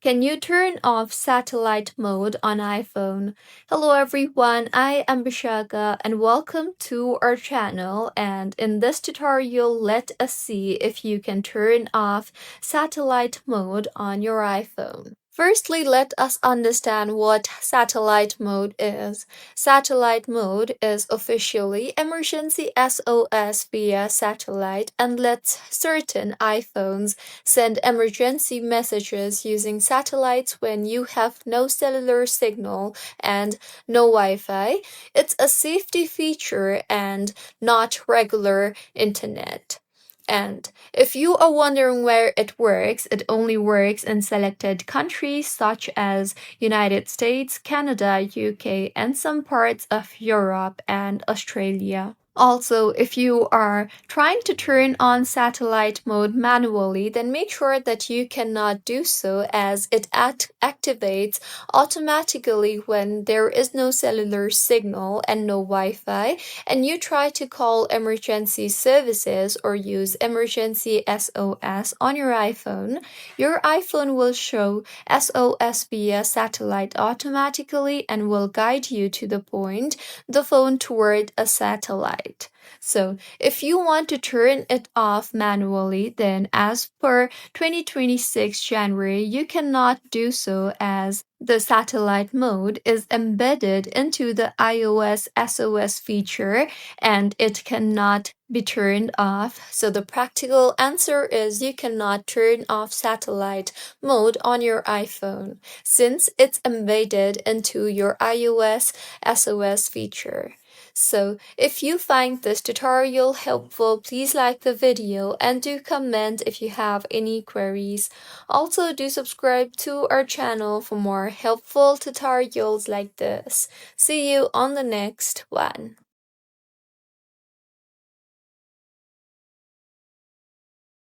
Can you turn off satellite mode on iPhone? Hello everyone, I am Bishaka and welcome to our channel, and in this tutorial let us see if you can turn off satellite mode on your iPhone. Firstly, let us understand what satellite mode is. Satellite mode is officially emergency SOS via satellite and lets certain iPhones send emergency messages using satellites when you have no cellular signal and no Wi-Fi. It's a safety feature and not regular internet. And if you are wondering where it works, it only works in selected countries such as United States, Canada, UK, and some parts of Europe and Australia. Also, if you are trying to turn on satellite mode manually, then make sure that you cannot do so as it activates automatically when there is no cellular signal and no Wi-Fi, and you try to call emergency services or use emergency SOS on your iPhone will show SOS via satellite automatically and will guide you to the phone toward a satellite. So, if you want to turn it off manually, then as per 2026 January, you cannot do so as the satellite mode is embedded into the iOS SOS feature and it cannot be turned off. So, the practical answer is you cannot turn off satellite mode on your iPhone since it's embedded into your iOS SOS feature. So, if you find this tutorial helpful, please like the video and do comment if you have any queries. Also, do subscribe to our channel for more helpful tutorials like this. See you on the next one.